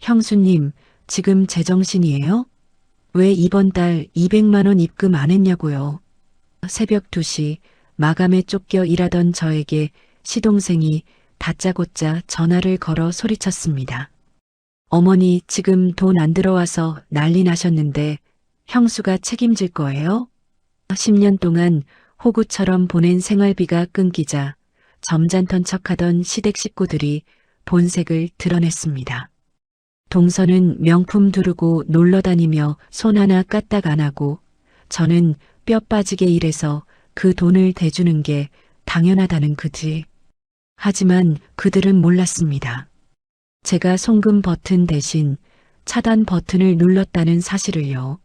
형수님, 지금 제정신이에요? 왜 이번 달 200만 원 입금 안 했냐고요? 새벽 2시 마감에 쫓겨 일하던 저에게 시동생이 다짜고짜 전화를 걸어 소리쳤습니다. 어머니, 지금 돈 안 들어와서 난리 나셨는데 형수가 책임질 거예요? 10년 동안 호구처럼 보낸 생활비가 끊기자 점잖던 척하던 시댁 식구들이 본색을 드러냈습니다. 동서는 명품 두르고 놀러 다니며 손 하나 까딱 안 하고 저는 뼈 빠지게 일해서 그 돈을 대주는 게 당연하다는 거지. 하지만 그들은 몰랐습니다. 제가 송금 버튼 대신 차단 버튼을 눌렀다는 사실을요.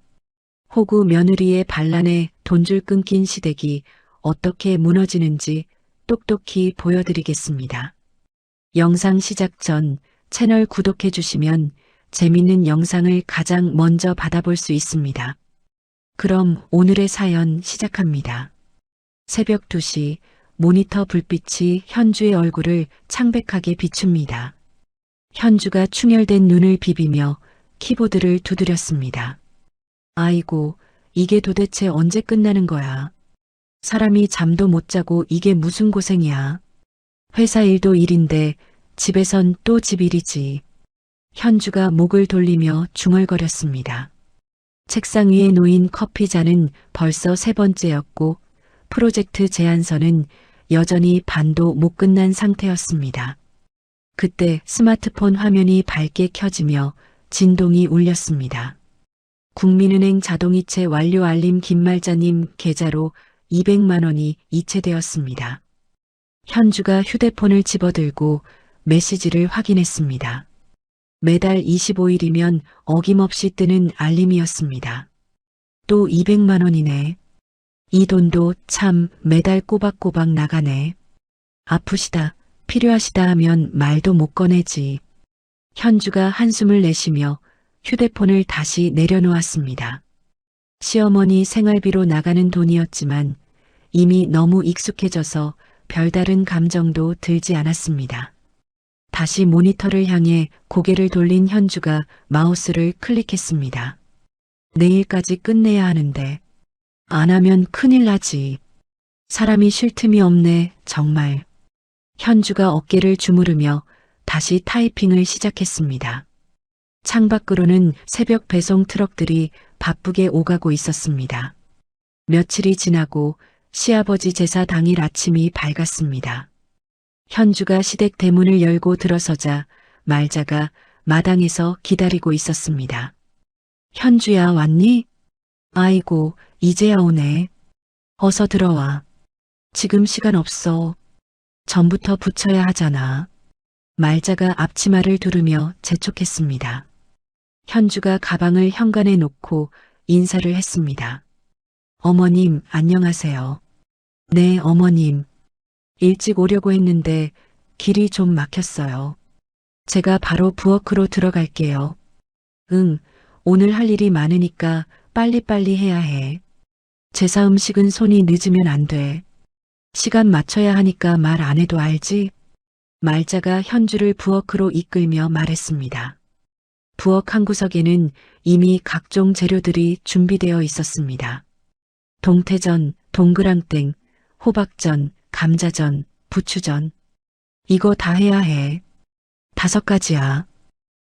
호구 며느리의 반란에 돈줄 끊긴 시댁이 어떻게 무너지는지 똑똑히 보여드리겠습니다. 영상 시작 전 채널 구독해 주시면 재밌는 영상을 가장 먼저 받아볼 수 있습니다. 그럼 오늘의 사연 시작합니다. 새벽 2시 모니터 불빛이 현주의 얼굴을 창백하게 비춥니다. 현주가 충혈된 눈을 비비며 키보드를 두드렸습니다. 아이고, 이게 도대체 언제 끝나는 거야? 사람이 잠도 못 자고 이게 무슨 고생이야? 회사 일도 일인데 집에선 또 집일이지. 현주가 목을 돌리며 중얼거렸습니다. 책상 위에 놓인 커피잔은 벌써 3번째였고 프로젝트 제안서는 여전히 반도 못 끝난 상태였습니다. 그때 스마트폰 화면이 밝게 켜지며 진동이 울렸습니다. 국민은행 자동이체 완료 알림 김말자님 계좌로 200만 원이 이체되었습니다. 현주가 휴대폰을 집어들고 메시지를 확인했습니다. 매달 25일이면 어김없이 뜨는 알림이었습니다. 또 200만 원이네. 이 돈도 참 매달 꼬박꼬박 나가네. 아프시다, 필요하시다 하면 말도 못 꺼내지. 현주가 한숨을 내쉬며 휴대폰을 다시 내려놓았습니다. 시어머니 생활비로 나가는 돈이었지만 이미 너무 익숙해져서 별다른 감정도 들지 않았습니다. 다시 모니터를 향해 고개를 돌린 현주가 마우스를 클릭했습니다. 내일까지 끝내야 하는데 안 하면 큰일 나지. 사람이 쉴 틈이 없네, 정말. 현주가 어깨를 주무르며 다시 타이핑을 시작했습니다. 창밖으로는 새벽 배송 트럭들이 바쁘게 오가고 있었습니다. 며칠이 지나고 시아버지 제사 당일 아침이 밝았습니다. 현주가 시댁 대문을 열고 들어서자 말자가 마당에서 기다리고 있었습니다. 현주야, 왔니? 아이고, 이제야 오네. 어서 들어와. 지금 시간 없어. 전부터 붙여야 하잖아. 말자가 앞치마를 두르며 재촉했습니다. 현주가 가방을 현관에 놓고 인사를 했습니다. 어머님, 안녕하세요. 네, 어머님. 일찍 오려고 했는데 길이 좀 막혔어요. 제가 바로 부엌으로 들어갈게요. 응, 오늘 할 일이 많으니까 빨리빨리 해야 해. 제사 음식은 손이 늦으면 안 돼. 시간 맞춰야 하니까 말 안 해도 알지? 말자가 현주를 부엌으로 이끌며 말했습니다. 부엌 한 구석에는 이미 각종 재료들이 준비되어 있었습니다. 동태전, 동그랑땡, 호박전, 감자전, 부추전. 이거 다 해야 해. 5가지야.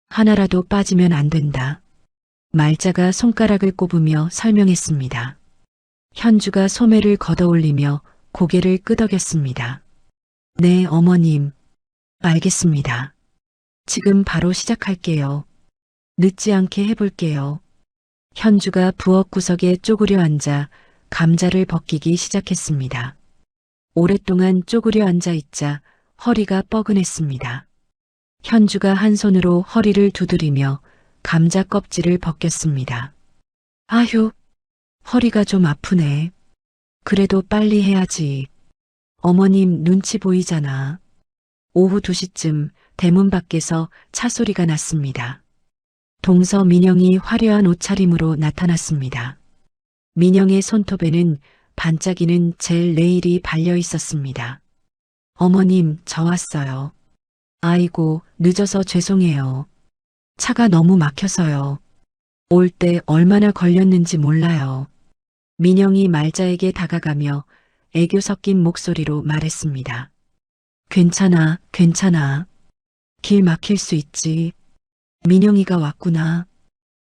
하나라도 빠지면 안 된다. 말자가 손가락을 꼽으며 설명했습니다. 현주가 소매를 걷어올리며 고개를 끄덕였습니다. 네, 어머님. 알겠습니다. 지금 바로 시작할게요. 늦지 않게 해볼게요. 현주가 부엌 구석에 쪼그려 앉아 감자를 벗기기 시작했습니다. 오랫동안 쪼그려 앉아 있자 허리가 뻐근했습니다. 현주가 한 손으로 허리를 두드리며 감자 껍질을 벗겼습니다. 아휴, 허리가 좀 아프네. 그래도 빨리 해야지. 어머님 눈치 보이잖아. 오후 2시쯤 대문 밖에서 차 소리가 났습니다. 동서 민영이 화려한 옷차림으로 나타났습니다. 민영의 손톱에는 반짝이는 젤 네일이 발려 있었습니다. 어머님, 저 왔어요. 아이고, 늦어서 죄송해요. 차가 너무 막혀서요. 올 때 얼마나 걸렸는지 몰라요. 민영이 말자에게 다가가며 애교 섞인 목소리로 말했습니다. 괜찮아, 괜찮아. 길 막힐 수 있지. 민영이가 왔구나.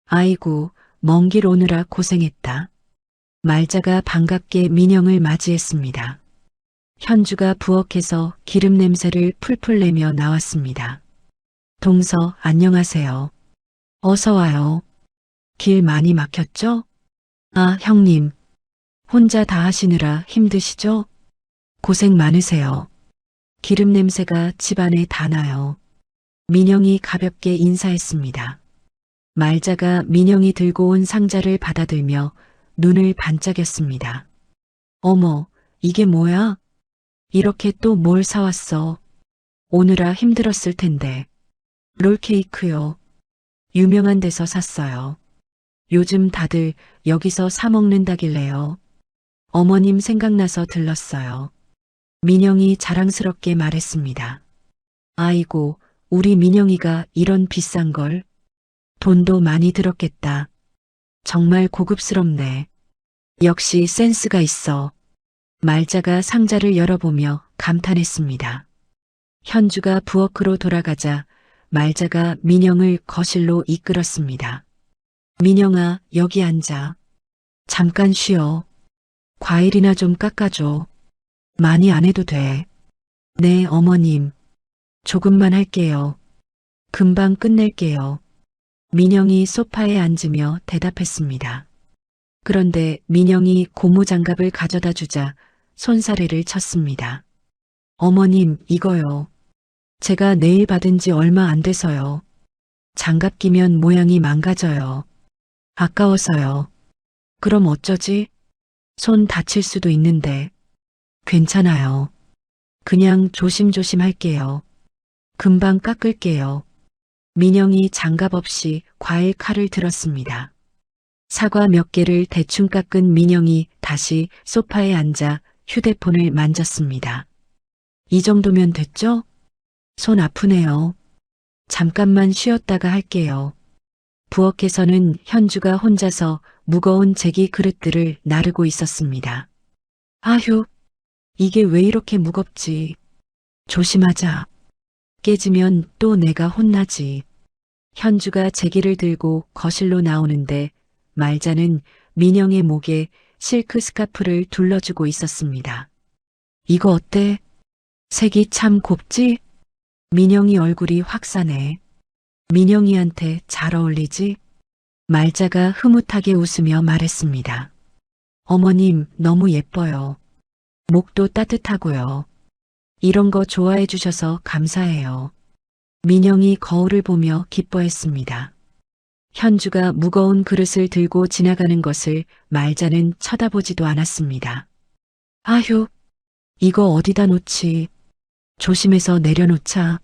아이고, 먼 길 오느라 고생했다. 말자가 반갑게 민영을 맞이했습니다. 현주가 부엌에서 기름 냄새를 풀풀 내며 나왔습니다. 동서, 안녕하세요. 어서 와요. 길 많이 막혔죠? 아, 형님. 혼자 다 하시느라 힘드시죠? 고생 많으세요. 기름 냄새가 집안에 다 나요. 민영이 가볍게 인사했습니다. 말자가 민영이 들고 온 상자를 받아들며 눈을 반짝였습니다. 어머, 이게 뭐야? 이렇게 또 뭘 사왔어? 오느라 힘들었을 텐데. 롤케이크요. 유명한 데서 샀어요. 요즘 다들 여기서 사 먹는다길래요. 어머님 생각나서 들렀어요. 민영이 자랑스럽게 말했습니다. 아이고, 우리 민영이가 이런 비싼 걸. 돈도 많이 들었겠다. 정말 고급스럽네. 역시 센스가 있어. 말자가 상자를 열어보며 감탄했습니다. 현주가 부엌으로 돌아가자 말자가 민영을 거실로 이끌었습니다. 민영아, 여기 앉아. 잠깐 쉬어. 과일이나 좀 깎아줘. 많이 안 해도 돼. 네, 어머님. 조금만 할게요. 금방 끝낼게요. 민영이 소파에 앉으며 대답했습니다. 그런데 민영이 고무장갑을 가져다 주자 손사래를 쳤습니다. 어머님, 이거요. 제가 내일 받은 지 얼마 안 돼서요. 장갑 끼면 모양이 망가져요. 아까워서요. 그럼 어쩌지? 손 다칠 수도 있는데. 괜찮아요. 그냥 조심조심 할게요. 금방 깎을게요. 민영이 장갑 없이 과일 칼을 들었습니다. 사과 몇 개를 대충 깎은 민영이 다시 소파에 앉아 휴대폰을 만졌습니다. 이 정도면 됐죠? 손 아프네요. 잠깐만 쉬었다가 할게요. 부엌에서는 현주가 혼자서 무거운 제기 그릇들을 나르고 있었습니다. 아휴, 이게 왜 이렇게 무겁지? 조심하자. 깨지면 또 내가 혼나지. 현주가 제기를 들고 거실로 나오는데 말자는 민영의 목에 실크 스카프를 둘러주고 있었습니다. 이거 어때? 색이 참 곱지? 민영이 얼굴이 확사네. 민영이한테 잘 어울리지? 말자가 흐뭇하게 웃으며 말했습니다. 어머님, 너무 예뻐요. 목도 따뜻하고요. 이런 거 좋아해 주셔서 감사해요. 민영이 거울을 보며 기뻐했습니다. 현주가 무거운 그릇을 들고 지나가는 것을 말자는 쳐다보지도 않았습니다. 아휴, 이거 어디다 놓지? 조심해서 내려놓자.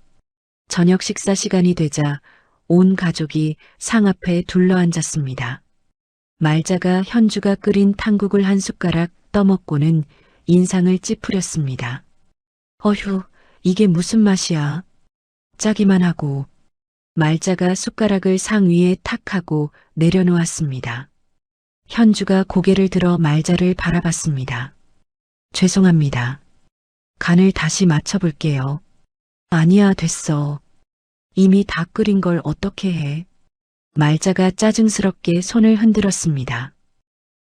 저녁 식사 시간이 되자 온 가족이 상 앞에 둘러앉았습니다. 말자가 현주가 끓인 탕국을 한 숟가락 떠먹고는 인상을 찌푸렸습니다. 어휴, 이게 무슨 맛이야? 짜기만 하고. 말자가 숟가락을 상 위에 탁 하고 내려놓았습니다. 현주가 고개를 들어 말자를 바라봤습니다. 죄송합니다. 간을 다시 맞춰볼게요. 아니야, 됐어. 이미 다 끓인 걸 어떻게 해. 말자가 짜증스럽게 손을 흔들었습니다.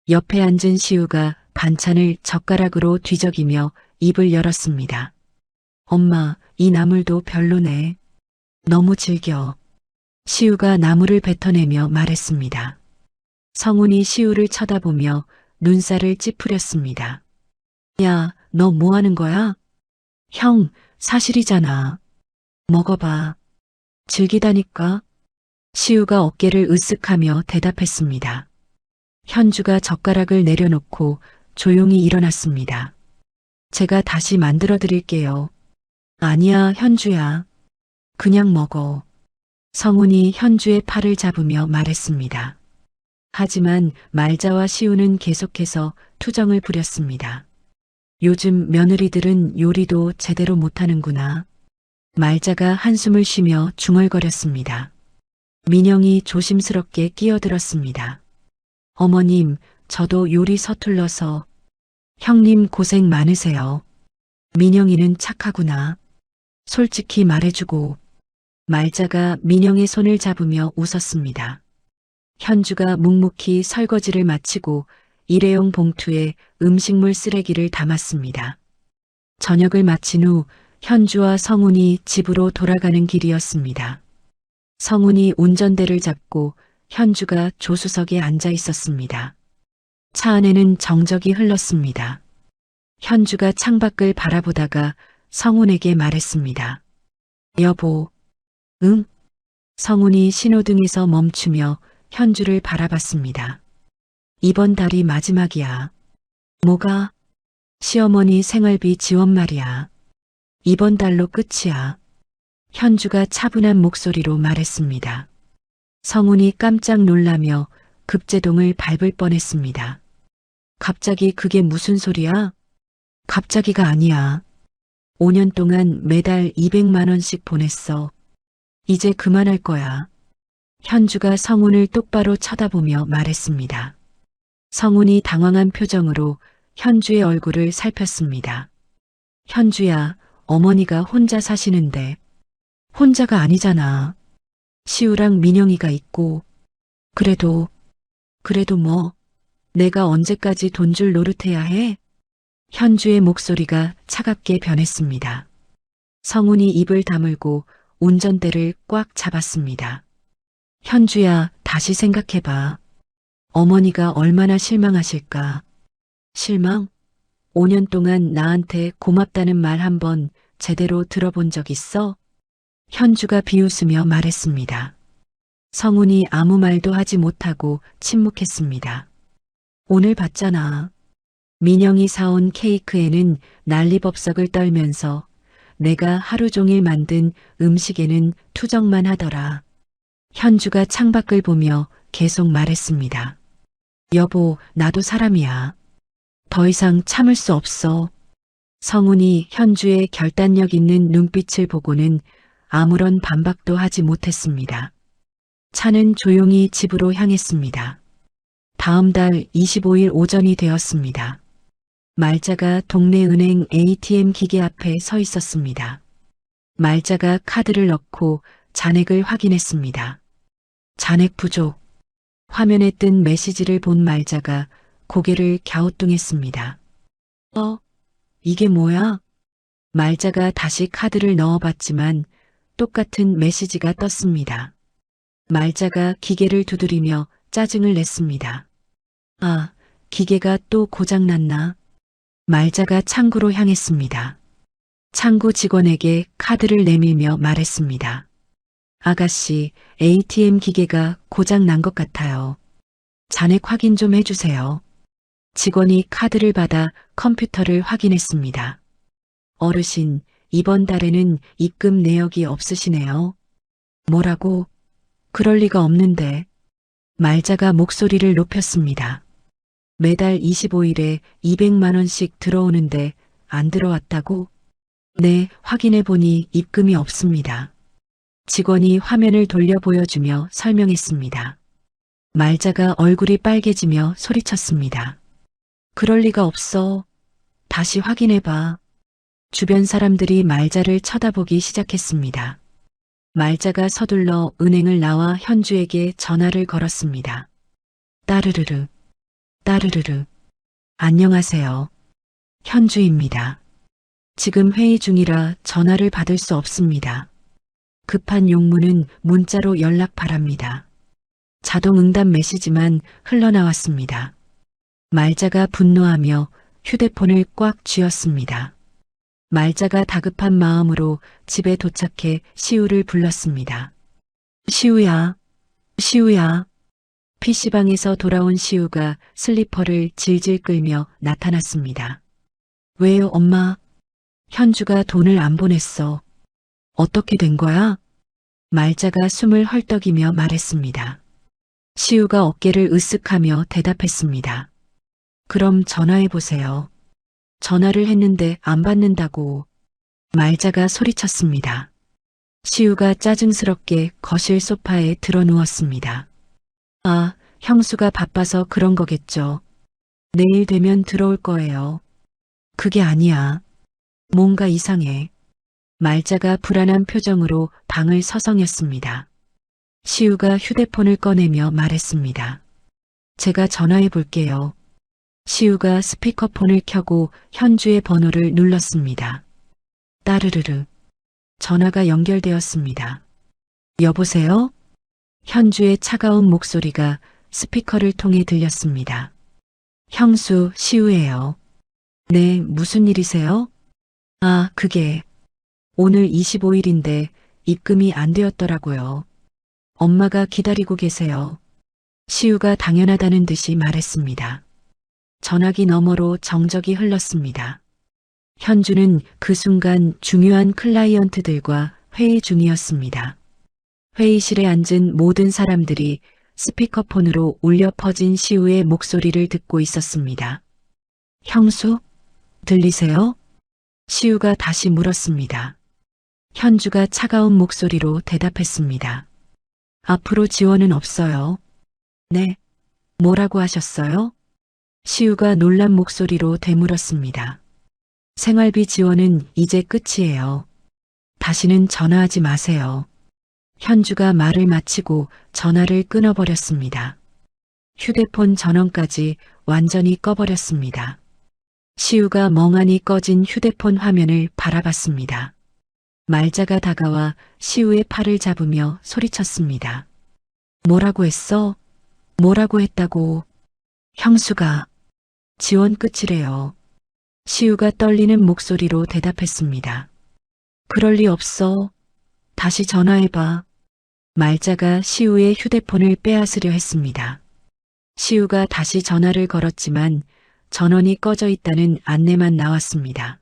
옆에 앉은 시우가 반찬을 젓가락으로 뒤적이며 입을 열었습니다. 엄마, 이 나물도 별로네. 너무 질겨. 시우가 나물을 뱉어내며 말했습니다. 성훈이 시우를 쳐다보며 눈살을 찌푸렸습니다. 야, 너 뭐 하는 거야? 형, 사실이잖아. 먹어봐. 질기다니까. 시우가 어깨를 으쓱하며 대답했습니다. 현주가 젓가락을 내려놓고 조용히 일어났습니다. 제가 다시 만들어 드릴게요. 아니야, 현주야. 그냥 먹어. 성훈이 현주의 팔을 잡으며 말했습니다. 하지만 말자와 시우는 계속해서 투정을 부렸습니다. 요즘 며느리들은 요리도 제대로 못하는구나. 말자가 한숨을 쉬며 중얼거렸습니다. 민영이 조심스럽게 끼어들었습니다. 어머님, 저도 요리 서툴러서. 형님 고생 많으세요. 민영이는 착하구나. 솔직히 말해주고. 말자가 민영의 손을 잡으며 웃었습니다. 현주가 묵묵히 설거지를 마치고 일회용 봉투에 음식물 쓰레기를 담았습니다. 저녁을 마친 후 현주와 성훈이 집으로 돌아가는 길이었습니다. 성훈이 운전대를 잡고 현주가 조수석에 앉아 있었습니다. 차 안에는 정적이 흘렀습니다. 현주가 창밖을 바라보다가 성훈에게 말했습니다. 여보. 응? 성훈이 신호등에서 멈추며 현주를 바라봤습니다. 이번 달이 마지막이야. 뭐가? 시어머니 생활비 지원 말이야. 이번 달로 끝이야. 현주가 차분한 목소리로 말했습니다. 성훈이 깜짝 놀라며 급제동을 밟을 뻔했습니다. 갑자기 그게 무슨 소리야? 갑자기가 아니야. 5년 동안 매달 200만 원씩 보냈어. 이제 그만할 거야. 현주가 성훈을 똑바로 쳐다보며 말했습니다. 성훈이 당황한 표정으로 현주의 얼굴을 살폈습니다. 현주야, 어머니가 혼자 사시는데. 혼자가 아니잖아. 시우랑 민영이가 있고. 그래도 뭐, 내가 언제까지 돈 줄 노릇해야 해? 현주의 목소리가 차갑게 변했습니다. 성훈이 입을 다물고 운전대를 꽉 잡았습니다. 현주야, 다시 생각해봐. 어머니가 얼마나 실망하실까. 실망? 5년 동안 나한테 고맙다는 말 한 번 제대로 들어본 적 있어? 현주가 비웃으며 말했습니다. 성훈이 아무 말도 하지 못하고 침묵했습니다. 오늘 봤잖아. 민영이 사온 케이크에는 난리법석을 떨면서 내가 하루 종일 만든 음식에는 투정만 하더라. 현주가 창밖을 보며 계속 말했습니다. 여보, 나도 사람이야. 더 이상 참을 수 없어. 성훈이 현주의 결단력 있는 눈빛을 보고는 아무런 반박도 하지 못했습니다. 차는 조용히 집으로 향했습니다. 다음 달 25일 오전이 되었습니다. 말자가 동네 은행 ATM 기계 앞에 서 있었습니다. 말자가 카드를 넣고 잔액을 확인했습니다. 잔액 부족. 화면에 뜬 메시지를 본 말자가 고개를 갸우뚱했습니다. 이게 뭐야? 말자가 다시 카드를 넣어봤지만 똑같은 메시지가 떴습니다. 말자가 기계를 두드리며 짜증을 냈습니다. 아, 기계가 또 고장났나? 말자가 창구로 향했습니다. 창구 직원에게 카드를 내밀며 말했습니다. 아가씨, ATM 기계가 고장 난 것 같아요. 잔액 확인 좀 해주세요. 직원이 카드를 받아 컴퓨터를 확인했습니다. 어르신, 이번 달에는 입금 내역이 없으시네요. 뭐라고? 그럴 리가 없는데. 말자가 목소리를 높였습니다. 매달 25일에 200만 원씩 들어오는데 안 들어왔다고? 네, 확인해 보니 입금이 없습니다. 직원이 화면을 돌려 보여주며 설명했습니다. 말자가 얼굴이 빨개지며 소리쳤습니다. 그럴 리가 없어. 다시 확인해봐. 주변 사람들이 말자를 쳐다보기 시작했습니다. 말자가 서둘러 은행을 나와 현주에게 전화를 걸었습니다. 따르르르, 따르르르. 안녕하세요. 현주입니다. 지금 회의 중이라 전화를 받을 수 없습니다. 급한 용무는 문자로 연락 바랍니다. 자동 응답 메시지만 흘러나왔습니다. 말자가 분노하며 휴대폰을 꽉 쥐었습니다. 말자가 다급한 마음으로 집에 도착해 시우를 불렀습니다. 시우야, 시우야. PC방에서 돌아온 시우가 슬리퍼를 질질 끌며 나타났습니다. 왜요, 엄마? 현주가 돈을 안 보냈어. 어떻게 된 거야? 말자가 숨을 헐떡이며 말했습니다. 시우가 어깨를 으쓱하며 대답했습니다. 그럼 전화해 보세요. 전화를 했는데 안 받는다고. 말자가 소리쳤습니다. 시우가 짜증스럽게 거실 소파에 드러누웠습니다. 아, 형수가 바빠서 그런 거겠죠. 내일 되면 들어올 거예요. 그게 아니야. 뭔가 이상해. 말자가 불안한 표정으로 방을 서성였습니다. 시우가 휴대폰을 꺼내며 말했습니다. 제가 전화해 볼게요. 시우가 스피커폰을 켜고 현주의 번호를 눌렀습니다. 따르르르. 전화가 연결되었습니다. 여보세요? 현주의 차가운 목소리가 스피커를 통해 들렸습니다. 형수, 시우예요. 네, 무슨 일이세요? 아, 그게 오늘 25일인데 입금이 안 되었더라고요. 엄마가 기다리고 계세요. 시우가 당연하다는 듯이 말했습니다. 전화기 너머로 정적이 흘렀습니다. 현주는 그 순간 중요한 클라이언트들과 회의 중이었습니다. 회의실에 앉은 모든 사람들이 스피커폰으로 울려 퍼진 시우의 목소리를 듣고 있었습니다. 형수? 들리세요? 시우가 다시 물었습니다. 현주가 차가운 목소리로 대답했습니다. 앞으로 지원은 없어요. 네. 뭐라고 하셨어요? 시우가 놀란 목소리로 되물었습니다. 생활비 지원은 이제 끝이에요. 다시는 전화하지 마세요. 현주가 말을 마치고 전화를 끊어버렸습니다. 휴대폰 전원까지 완전히 꺼버렸습니다. 시우가 멍하니 꺼진 휴대폰 화면을 바라봤습니다. 말자가 다가와 시우의 팔을 잡으며 소리쳤습니다. 뭐라고 했어? 뭐라고 했다고? 형수가 지원 끝이래요. 시우가 떨리는 목소리로 대답했습니다. 그럴 리 없어. 다시 전화해봐. 말자가 시우의 휴대폰을 빼앗으려 했습니다. 시우가 다시 전화를 걸었지만 전원이 꺼져 있다는 안내만 나왔습니다.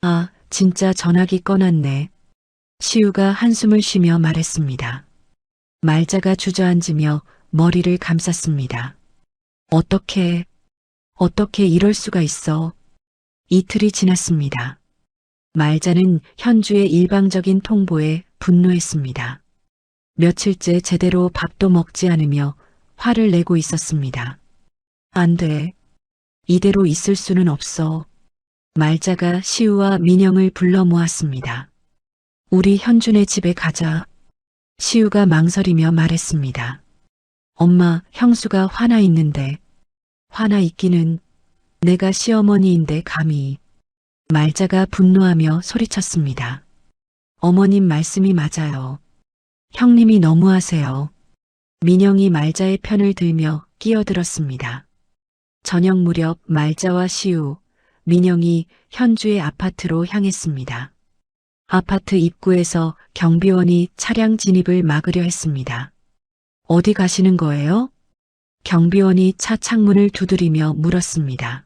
아, 진짜 전화기 꺼놨네. 시우가 한숨을 쉬며 말했습니다. 말자가 주저앉으며 머리를 감쌌습니다. 어떻게 이럴 수가 있어. 이틀이 지났습니다. 말자는 현주의 일방적인 통보에 분노했습니다. 며칠째 제대로 밥도 먹지 않으며 화를 내고 있었습니다. 안 돼. 이대로 있을 수는 없어. 말자가 시우와 민영을 불러 모았습니다. 우리 현준의 집에 가자. 시우가 망설이며 말했습니다. 엄마, 형수가 화나 있는데. 화나 있기는 내가 시어머니인데 감히. 말자가 분노하며 소리쳤습니다. 어머님 말씀이 맞아요. 형님이 너무하세요. 민영이 말자의 편을 들며 끼어들었습니다. 저녁 무렵 말자와 시우, 민영이 현주의 아파트로 향했습니다. 아파트 입구에서 경비원이 차량 진입을 막으려 했습니다. 어디 가시는 거예요? 경비원이 차 창문을 두드리며 물었습니다.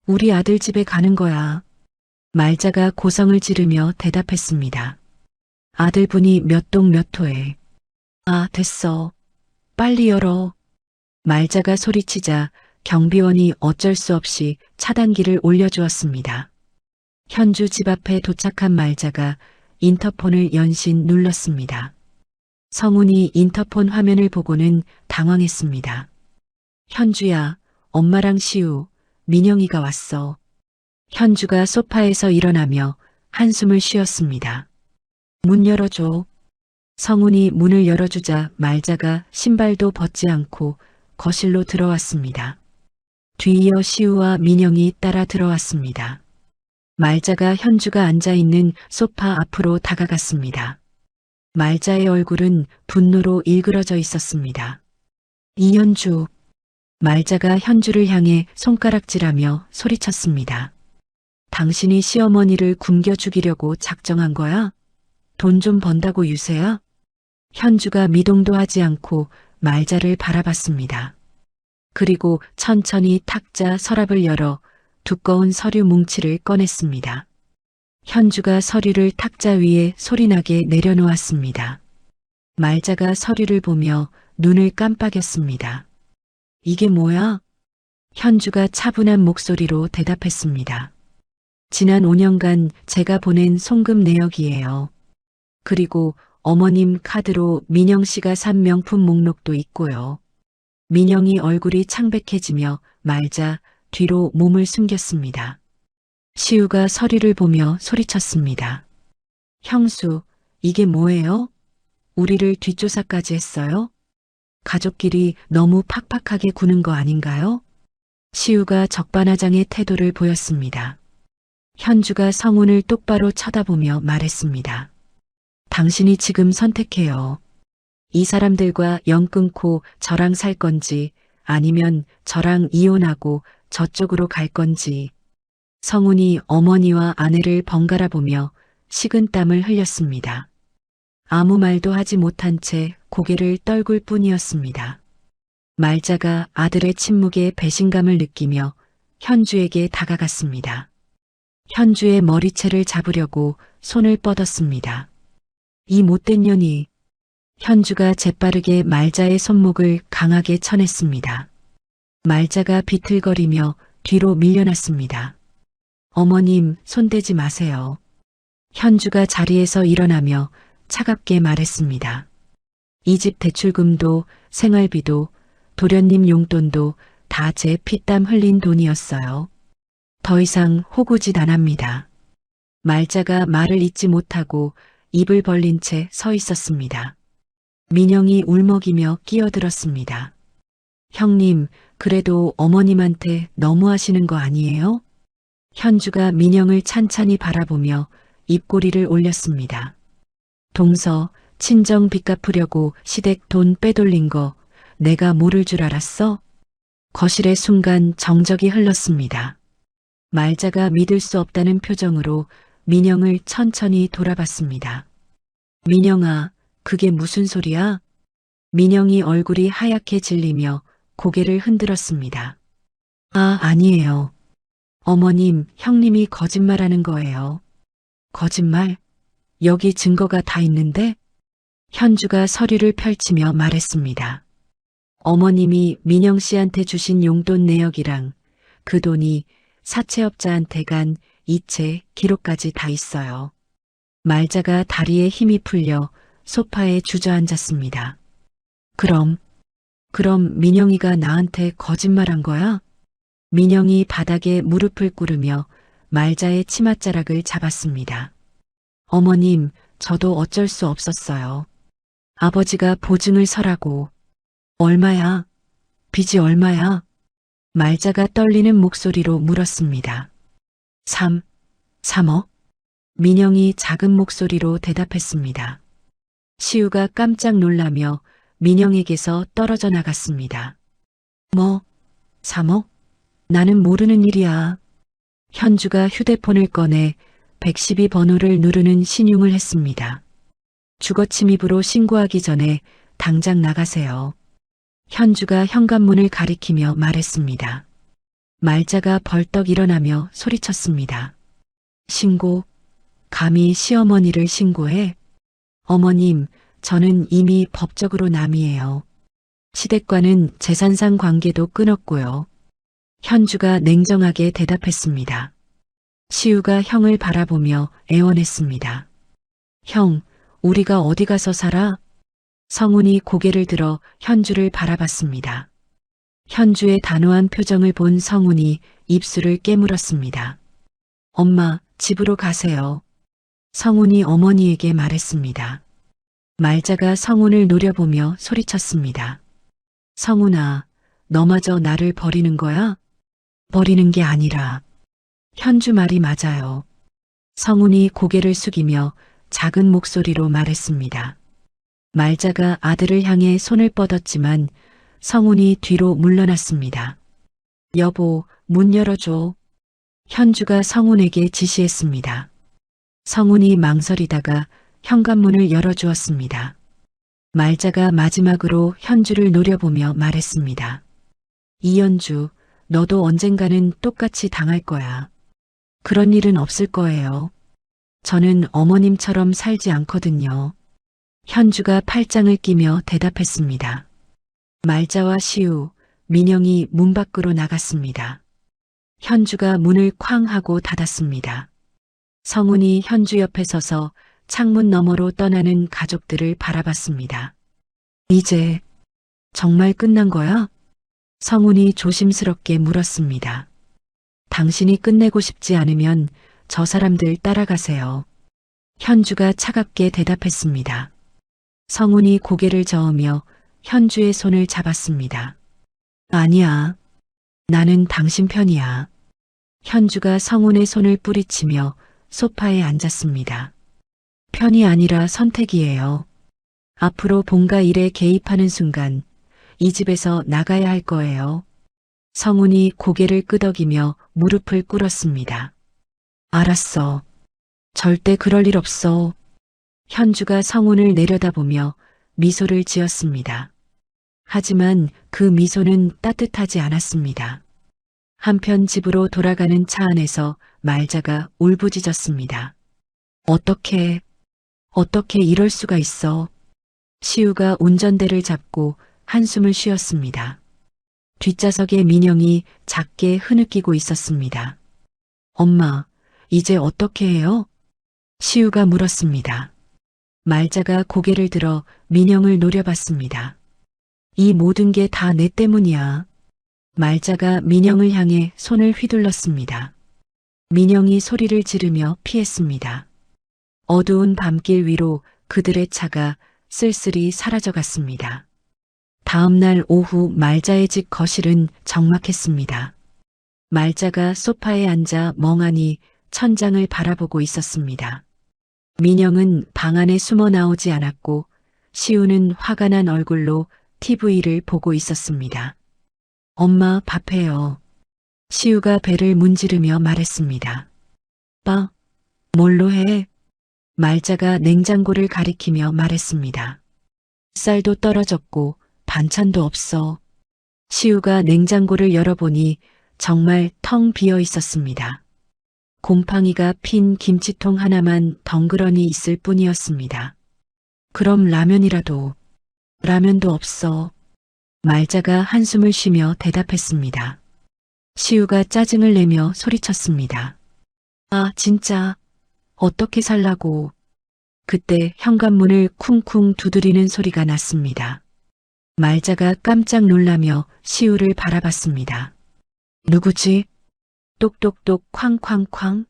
우리 아들 집에 가는 거야. 말자가 고성을 지르며 대답했습니다. 아들분이 몇 동 몇 호에. 아, 됐어. 빨리 열어. 말자가 소리치자 경비원이 어쩔 수 없이 차단기를 올려주었습니다. 현주 집 앞에 도착한 말자가 인터폰을 연신 눌렀습니다. 성훈이 인터폰 화면을 보고는 당황했습니다. 현주야, 엄마랑 시우, 민영이가 왔어. 현주가 소파에서 일어나며 한숨을 쉬었습니다. 문 열어줘. 성훈이 문을 열어주자 말자가 신발도 벗지 않고 거실로 들어왔습니다. 뒤이어 시우와 민영이 따라 들어왔습니다. 말자가 현주가 앉아있는 소파 앞으로 다가갔습니다. 말자의 얼굴은 분노로 일그러져 있었습니다. 이현주. 말자가 현주를 향해 손가락질하며 소리쳤습니다. 당신이 시어머니를 굶겨 죽이려고 작정한 거야? 돈 좀 번다고 유세야? 현주가 미동도 하지 않고 말자를 바라봤습니다. 그리고 천천히 탁자 서랍을 열어 두꺼운 서류 뭉치를 꺼냈습니다. 현주가 서류를 탁자 위에 소리나게 내려놓았습니다. 말자가 서류를 보며 눈을 깜빡였습니다. 이게 뭐야? 현주가 차분한 목소리로 대답했습니다. 지난 5년간 제가 보낸 송금 내역이에요. 그리고 어머님 카드로 민영 씨가 산 명품 목록도 있고요. 민영이 얼굴이 창백해지며 말자 뒤로 몸을 숨겼습니다. 시우가 서류를 보며 소리쳤습니다. 형수, 이게 뭐예요? 우리를 뒷조사까지 했어요? 가족끼리 너무 팍팍하게 구는 거 아닌가요? 시우가 적반하장의 태도를 보였습니다. 현주가 성훈을 똑바로 쳐다보며 말했습니다. 당신이 지금 선택해요. 이 사람들과 연 끊고 저랑 살 건지 아니면 저랑 이혼하고 저쪽으로 갈 건지. 성훈이 어머니와 아내를 번갈아 보며 식은땀을 흘렸습니다. 아무 말도 하지 못한 채 고개를 떨굴 뿐이었습니다. 말자가 아들의 침묵에 배신감을 느끼며 현주에게 다가갔습니다. 현주의 머리채를 잡으려고 손을 뻗었습니다. 이 못된 년이. 현주가 재빠르게 말자의 손목을 강하게 쳐냈습니다. 말자가 비틀거리며 뒤로 밀려났습니다. 어머님, 손대지 마세요. 현주가 자리에서 일어나며 차갑게 말했습니다. 이 집 대출금도 생활비도 도련님 용돈도 다 제 피땀 흘린 돈이었어요. 더 이상 호구짓 안 합니다. 말자가 말을 잇지 못하고 입을 벌린 채 서 있었습니다. 민영이 울먹이며 끼어들었습니다. 형님, 그래도 어머님한테 너무하시는 거 아니에요? 현주가 민영을 찬찬히 바라보며 입꼬리를 올렸습니다. 동서, 친정 빚 갚으려고 시댁 돈 빼돌린 거 내가 모를 줄 알았어? 거실의 순간 정적이 흘렀습니다. 말자가 믿을 수 없다는 표정으로 민영을 천천히 돌아봤습니다. 민영아, 그게 무슨 소리야? 민영이 얼굴이 하얗게 질리며 고개를 흔들었습니다. 아, 아니에요. 어머님, 형님이 거짓말하는 거예요. 거짓말? 여기 증거가 다 있는데? 현주가 서류를 펼치며 말했습니다. 어머님이 민영 씨한테 주신 용돈 내역이랑 그 돈이 사채업자한테 간 이체 기록까지 다 있어요. 말자가 다리에 힘이 풀려 소파에 주저앉았습니다. 그럼 민영이가 나한테 거짓말한 거야? 민영이 바닥에 무릎을 꿇으며 말자의 치맛자락을 잡았습니다. 어머님, 저도 어쩔 수 없었어요. 아버지가 보증을 서라고. 얼마야? 빚이 얼마야? 말자가 떨리는 목소리로 물었습니다. 3억? 민영이 작은 목소리로 대답했습니다. 시우가 깜짝 놀라며 민영에게서 떨어져 나갔습니다. 뭐? 3억? 나는 모르는 일이야. 현주가 휴대폰을 꺼내 112번호를 누르는 신용을 했습니다. 주거침입으로 신고하기 전에 당장 나가세요. 현주가 현관문을 가리키며 말했습니다. 말자가 벌떡 일어나며 소리쳤습니다. 신고? 감히 시어머니를 신고해? 어머님, 저는 이미 법적으로 남이에요. 시댁과는 재산상 관계도 끊었고요. 현주가 냉정하게 대답했습니다. 시우가 형을 바라보며 애원했습니다. 형, 우리가 어디 가서 살아? 성훈이 고개를 들어 현주를 바라봤습니다. 현주의 단호한 표정을 본 성훈이 입술을 깨물었습니다. 엄마, 집으로 가세요. 성훈이 어머니에게 말했습니다. 말자가 성훈을 노려보며 소리쳤습니다. 성훈아, 너마저 나를 버리는 거야? 버리는 게 아니라. 현주 말이 맞아요. 성훈이 고개를 숙이며 작은 목소리로 말했습니다. 말자가 아들을 향해 손을 뻗었지만 성훈이 뒤로 물러났습니다. 여보, 문 열어줘. 현주가 성훈에게 지시했습니다. 성훈이 망설이다가 현관문을 열어주었습니다. 말자가 마지막으로 현주를 노려보며 말했습니다. 이현주, 너도 언젠가는 똑같이 당할 거야. 그런 일은 없을 거예요. 저는 어머님처럼 살지 않거든요. 현주가 팔짱을 끼며 대답했습니다. 말자와 시우, 민영이 문 밖으로 나갔습니다. 현주가 문을 쾅 하고 닫았습니다. 성훈이 현주 옆에 서서 창문 너머로 떠나는 가족들을 바라봤습니다. 이제 정말 끝난 거야? 성훈이 조심스럽게 물었습니다. 당신이 끝내고 싶지 않으면 저 사람들 따라가세요. 현주가 차갑게 대답했습니다. 성훈이 고개를 저으며 현주의 손을 잡았습니다. 아니야. 나는 당신 편이야. 현주가 성훈의 손을 뿌리치며 소파에 앉았습니다. 편이 아니라 선택이에요. 앞으로 본가 일에 개입하는 순간 이 집에서 나가야 할 거예요. 성훈이 고개를 끄덕이며 무릎을 꿇었습니다. 알았어. 절대 그럴 일 없어. 현주가 성훈을 내려다보며 미소를 지었습니다. 하지만 그 미소는 따뜻하지 않았습니다. 한편 집으로 돌아가는 차 안에서 말자가 울부짖었습니다. 어떻게 이럴 수가 있어. 시우가 운전대를 잡고 한숨을 쉬었습니다. 뒷좌석에 민영이 작게 흐느끼고 있었습니다. 엄마, 이제 어떻게 해요? 시우가 물었습니다. 말자가 고개를 들어 민영을 노려봤습니다. 이 모든 게 다 내 때문이야. 말자가 민영을 향해 손을 휘둘렀습니다. 민영이 소리를 지르며 피했습니다. 어두운 밤길 위로 그들의 차가 쓸쓸히 사라져갔습니다. 다음 날 오후 말자의 집 거실은 적막했습니다. 말자가 소파에 앉아 멍하니 천장을 바라보고 있었습니다. 민영은 방 안에 숨어 나오지 않았고 시우는 화가 난 얼굴로 TV를 보고 있었습니다. 엄마 밥해요. 시우가 배를 문지르며 말했습니다. 뭘로 해? 말자가 냉장고를 가리키며 말했습니다. 쌀도 떨어졌고 반찬도 없어. 시우가 냉장고를 열어보니 정말 텅 비어 있었습니다. 곰팡이가 핀 김치통 하나만 덩그러니 있을 뿐이었습니다. 그럼 라면이라도. 라면도 없어. 말자가 한숨을 쉬며 대답했습니다. 시우가 짜증을 내며 소리쳤습니다. 아, 진짜. 어떻게 살라고. 그때 현관문을 쿵쿵 두드리는 소리가 났습니다. 말자가 깜짝 놀라며 시우를 바라봤습니다. 누구지? 똑똑똑 쾅쾅쾅.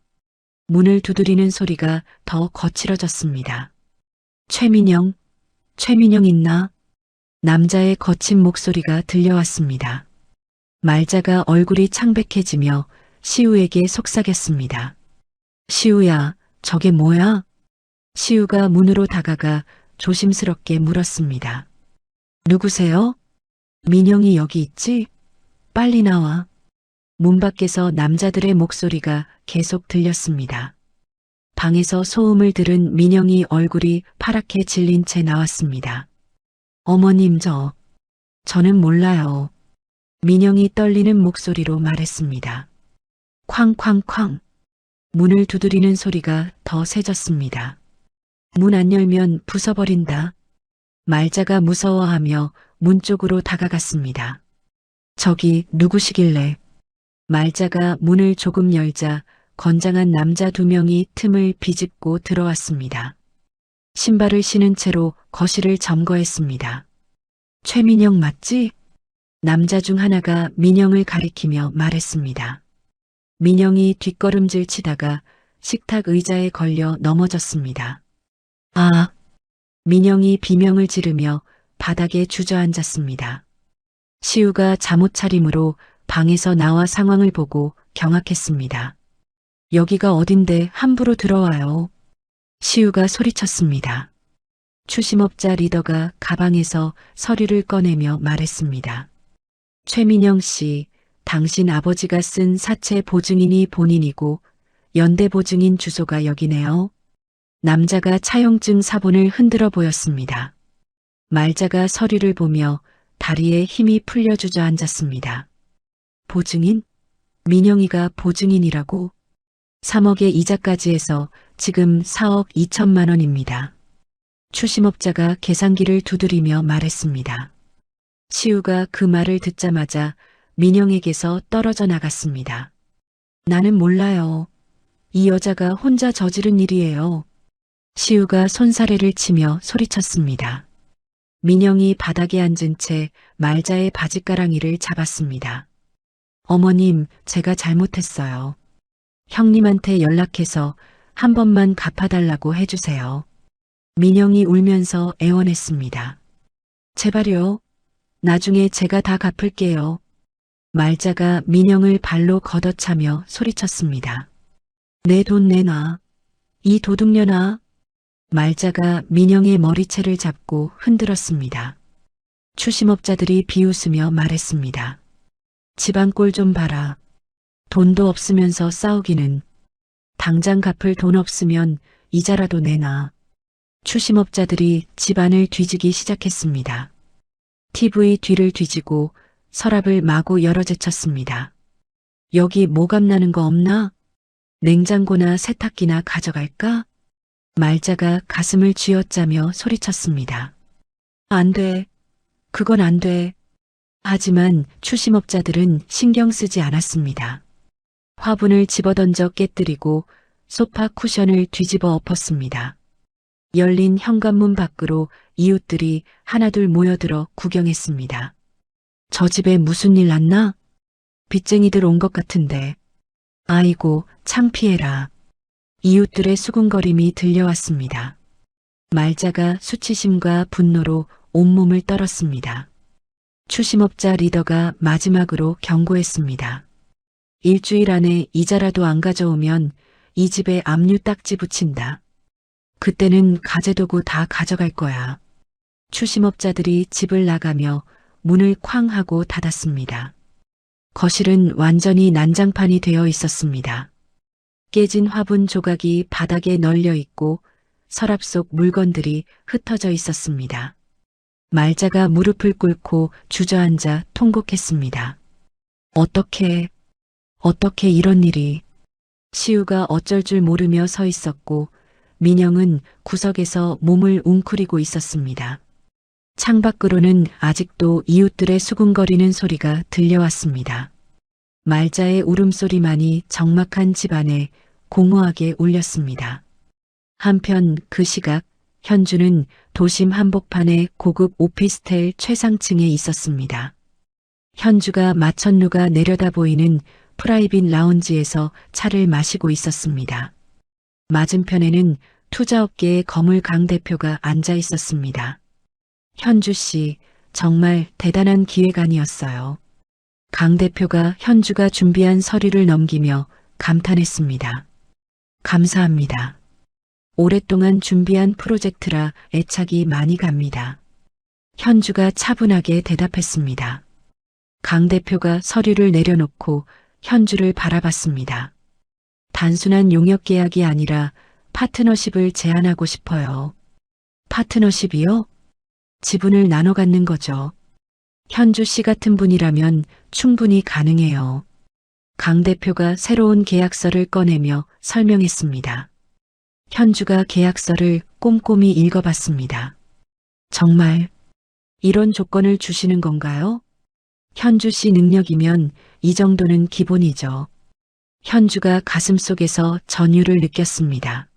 문을 두드리는 소리가 더 거칠어졌습니다. 최민영 있나? 남자의 거친 목소리가 들려왔습니다. 말자가 얼굴이 창백해지며 시우에게 속삭였습니다. 시우야, 저게 뭐야? 시우가 문으로 다가가 조심스럽게 물었습니다. 누구세요? 민영이 여기 있지? 빨리 나와. 문 밖에서 남자들의 목소리가 계속 들렸습니다. 방에서 소음을 들은 민영이 얼굴이 파랗게 질린 채 나왔습니다. 어머님 저는 몰라요. 민영이 떨리는 목소리로 말했습니다. 쾅쾅쾅. 문을 두드리는 소리가 더 세졌습니다. 문 안 열면 부숴버린다. 말자가 무서워하며 문 쪽으로 다가갔습니다. 저기 누구시길래. 말자가 문을 조금 열자 건장한 남자 2명이 틈을 비집고 들어왔습니다. 신발을 신은 채로 거실을 점거했습니다. 최민영 맞지? 남자 중 하나가 민영을 가리키며 말했습니다. 민영이 뒷걸음질 치다가 식탁 의자에 걸려 넘어졌습니다. 아! 민영이 비명을 지르며 바닥에 주저앉았습니다. 시우가 잠옷 차림으로 방에서 나와 상황을 보고 경악했습니다. 여기가 어딘데 함부로 들어와요. 시우가 소리쳤습니다. 추심업자 리더가 가방에서 서류를 꺼내며 말했습니다. 최민영 씨, 당신 아버지가 쓴 사채 보증인이 본인이고 연대 보증인 주소가 여기네요. 남자가 차용증 사본을 흔들어 보였습니다. 말자가 서류를 보며 다리에 힘이 풀려 주저앉았습니다. 보증인? 민영이가 보증인이라고? 3억의 이자까지 해서 지금 4억 2천만 원입니다. 추심업자가 계산기를 두드리며 말했습니다. 시우가 그 말을 듣자마자 민영에게서 떨어져 나갔습니다. 나는 몰라요. 이 여자가 혼자 저지른 일이에요. 시우가 손사래를 치며 소리쳤습니다. 민영이 바닥에 앉은 채 말자의 바짓가랑이를 잡았습니다. 어머님, 제가 잘못했어요. 형님한테 연락해서 한 번만 갚아달라고 해주세요. 민영이 울면서 애원했습니다. 제발요. 나중에 제가 다 갚을게요. 말자가 민영을 발로 걷어차며 소리쳤습니다. 내 돈 내놔. 이 도둑년아. 말자가 민영의 머리채를 잡고 흔들었습니다. 추심업자들이 비웃으며 말했습니다. 집안 꼴 좀 봐라. 돈도 없으면서 싸우기는. 당장 갚을 돈 없으면 이자라도 내놔. 추심업자들이 집안을 뒤지기 시작했습니다. TV 뒤를 뒤지고 서랍을 마구 열어 제쳤습니다. 여기 모감 나는 거 없나? 냉장고나 세탁기나 가져갈까? 말자가 가슴을 쥐어짜며 소리쳤습니다. 안 돼. 그건 안 돼. 하지만 추심업자들은 신경 쓰지 않았습니다. 화분을 집어던져 깨뜨리고 소파 쿠션을 뒤집어 엎었습니다. 열린 현관문 밖으로 이웃들이 하나둘 모여들어 구경했습니다. 저 집에 무슨 일 났나? 빚쟁이들 온 것 같은데. 아이고, 창피해라. 이웃들의 수군거림이 들려왔습니다. 말자가 수치심과 분노로 온몸을 떨었습니다. 추심업자 리더가 마지막으로 경고했습니다. 일주일 안에 이자라도 안 가져오면 이 집에 압류 딱지 붙인다. 그때는 가재도구 다 가져갈 거야. 추심업자들이 집을 나가며 문을 쾅 하고 닫았습니다. 거실은 완전히 난장판이 되어 있었습니다. 깨진 화분 조각이 바닥에 널려 있고 서랍 속 물건들이 흩어져 있었습니다. 말자가 무릎을 꿇고 주저앉아 통곡했습니다. 어떻게 이런 일이. 시우가 어쩔 줄 모르며 서 있었고 민영은 구석에서 몸을 웅크리고 있었습니다. 창밖으로는 아직도 이웃들의 수군거리는 소리가 들려왔습니다. 말자의 울음소리만이 적막한 집안에 공허하게 울렸습니다. 한편 그 시각 현주는 도심 한복판의 고급 오피스텔 최상층에 있었습니다. 현주가 마천루가 내려다 보이는 프라이빗 라운지에서 차를 마시고 있었습니다. 맞은편에는 투자업계의 거물 강 대표가 앉아 있었습니다. 현주 씨, 정말 대단한 기획안이었어요. 강 대표가 현주가 준비한 서류를 넘기며 감탄했습니다. 감사합니다. 오랫동안 준비한 프로젝트라 애착이 많이 갑니다. 현주가 차분하게 대답했습니다. 강 대표가 서류를 내려놓고 현주를 바라봤습니다. 단순한 용역 계약이 아니라 파트너십을 제안하고 싶어요. 파트너십이요? 지분을 나눠 갖는 거죠. 현주 씨 같은 분이라면 충분히 가능해요. 강 대표가 새로운 계약서를 꺼내며 설명했습니다. 현주가 계약서를 꼼꼼히 읽어봤습니다. 정말 이런 조건을 주시는 건가요? 현주 씨 능력이면 이 정도는 기본이죠. 현주가 가슴속에서 전율을 느꼈습니다.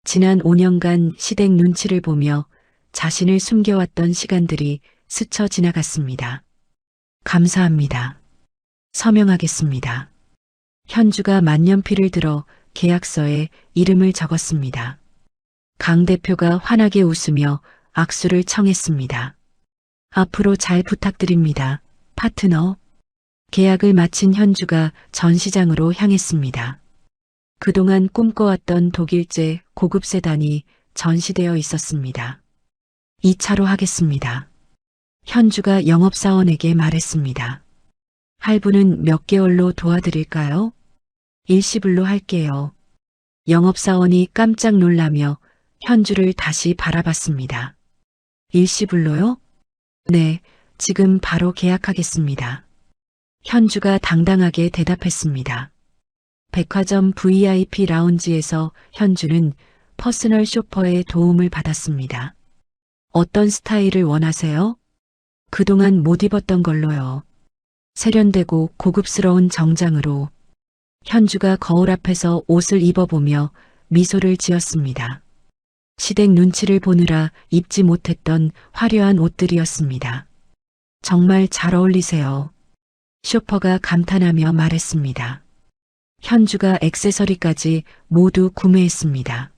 지난 5년간 시댁 눈치를 보며 자신을 숨겨왔던 시간들이 스쳐 지나갔습니다. 감사합니다. 서명하겠습니다. 현주가 만년필을 들어 계약서에 이름을 적었습니다. 강 대표가 환하게 웃으며 악수를 청했습니다. 앞으로 잘 부탁드립니다. 파트너. 계약을 마친 현주가 전시장으로 향했습니다. 그동안 꿈꿔왔던 독일제 고급 세단이 전시되어 있었습니다. 2차로 하겠습니다. 현주가 영업사원에게 말했습니다. 할부는 몇 개월로 도와드릴까요? 일시불로 할게요. 영업사원이 깜짝 놀라며 현주를 다시 바라봤습니다. 일시불로요? 네, 지금 바로 계약하겠습니다. 현주가 당당하게 대답했습니다. 백화점 VIP 라운지에서 현주는 퍼스널 쇼퍼의 도움을 받았습니다. 어떤 스타일을 원하세요? 그동안 못 입었던 걸로요. 세련되고 고급스러운 정장으로. 현주가 거울 앞에서 옷을 입어보며 미소를 지었습니다. 시댁 눈치를 보느라 입지 못했던 화려한 옷들이었습니다. 정말 잘 어울리세요. 쇼퍼가 감탄하며 말했습니다. 현주가 액세서리까지 모두 구매했습니다.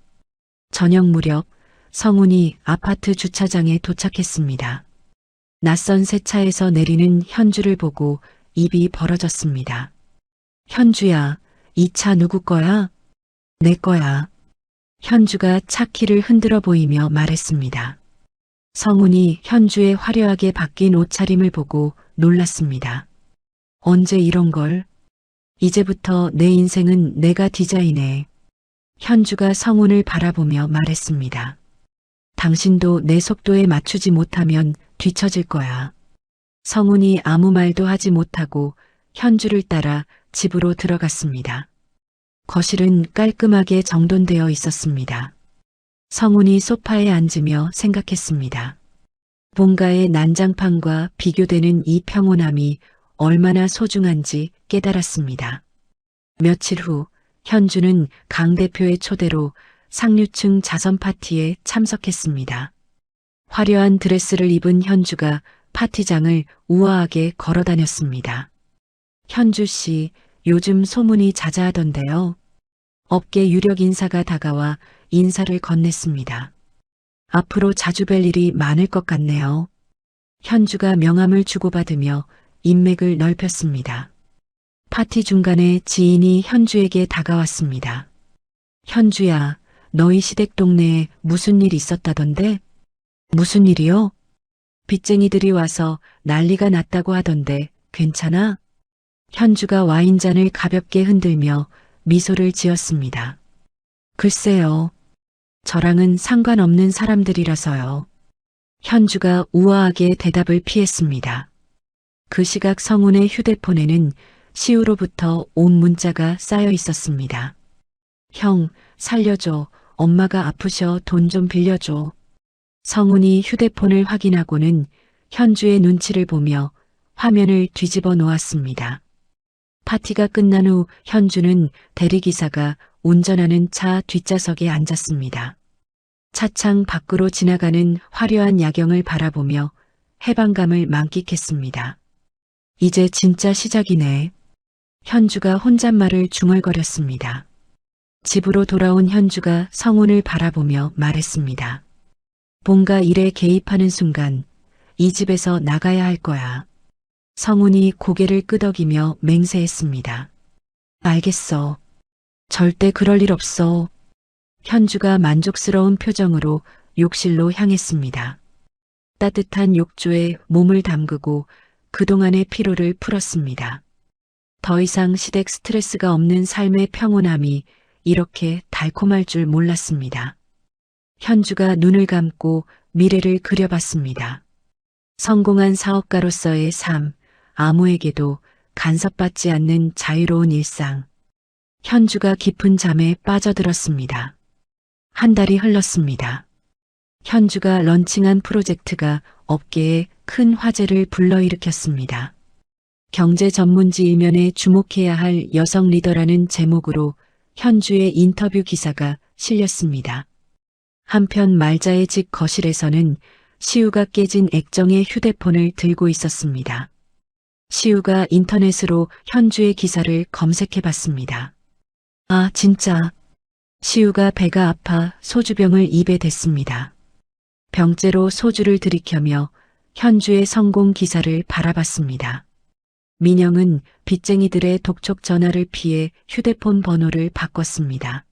저녁 무렵 성훈이 아파트 주차장에 도착했습니다. 낯선 새 차에서 내리는 현주를 보고 입이 벌어졌습니다. 현주야, 이 차 누구 거야? 내 거야. 현주가 차 키를 흔들어 보이며 말했습니다. 성훈이 현주의 화려하게 바뀐 옷차림을 보고 놀랐습니다. 언제 이런 걸? 이제부터 내 인생은 내가 디자인해. 현주가 성훈을 바라보며 말했습니다. 당신도 내 속도에 맞추지 못하면 뒤처질 거야. 성훈이 아무 말도 하지 못하고 현주를 따라 집으로 들어갔습니다. 거실은 깔끔하게 정돈되어 있었습니다. 성훈이 소파에 앉으며 생각했습니다. 본가의 난장판과 비교되는 이 평온함이 얼마나 소중한지 깨달았습니다. 며칠 후 현주는 강 대표의 초대로 상류층 자선 파티에 참석했습니다. 화려한 드레스를 입은 현주가 파티장을 우아하게 걸어 다녔습니다. 현주 씨, 요즘 소문이 자자하던데요. 업계 유력 인사가 다가와 인사를 건넸습니다. 앞으로 자주 뵐 일이 많을 것 같네요. 현주가 명함을 주고받으며 인맥을 넓혔습니다. 파티 중간에 지인이 현주에게 다가왔습니다. 현주야, 너희 시댁 동네에 무슨 일 있었다던데? 무슨 일이요? 빚쟁이들이 와서 난리가 났다고 하던데 괜찮아? 현주가 와인잔을 가볍게 흔들며 미소를 지었습니다. 글쎄요. 저랑은 상관없는 사람들이라서요. 현주가 우아하게 대답을 피했습니다. 그 시각 성훈의 휴대폰에는 시우로부터 온 문자가 쌓여 있었습니다. 형, 살려줘. 엄마가 아프셔. 돈 좀 빌려줘. 성훈이 휴대폰을 확인하고는 현주의 눈치를 보며 화면을 뒤집어 놓았습니다. 파티가 끝난 후 현주는 대리기사가 운전하는 차 뒷좌석에 앉았습니다. 차창 밖으로 지나가는 화려한 야경을 바라보며 해방감을 만끽했습니다. 이제 진짜 시작이네. 현주가 혼잣말을 중얼거렸습니다. 집으로 돌아온 현주가 성훈을 바라보며 말했습니다. 뭔가 일에 개입하는 순간 이 집에서 나가야 할 거야. 성훈이 고개를 끄덕이며 맹세했습니다. 알겠어. 절대 그럴 일 없어. 현주가 만족스러운 표정으로 욕실로 향했습니다. 따뜻한 욕조에 몸을 담그고 그동안의 피로를 풀었습니다. 더 이상 시댁 스트레스가 없는 삶의 평온함이 이렇게 달콤할 줄 몰랐습니다. 현주가 눈을 감고 미래를 그려봤습니다. 성공한 사업가로서의 삶, 아무에게도 간섭받지 않는 자유로운 일상. 현주가 깊은 잠에 빠져들었습니다. 한 달이 흘렀습니다. 현주가 런칭한 프로젝트가 업계에 큰 화제를 불러일으켰습니다. 경제 전문지 일면에 주목해야 할 여성 리더라는 제목으로 현주의 인터뷰 기사가 실렸습니다. 한편 말자의 집 거실에서는 시우가 깨진 액정의 휴대폰을 들고 있었습니다. 시우가 인터넷으로 현주의 기사를 검색해봤습니다. 아, 진짜. 시우가 배가 아파 소주병을 입에 댔습니다. 병째로 소주를 들이켜며 현주의 성공 기사를 바라봤습니다. 민영은 빚쟁이들의 독촉 전화를 피해 휴대폰 번호를 바꿨습니다.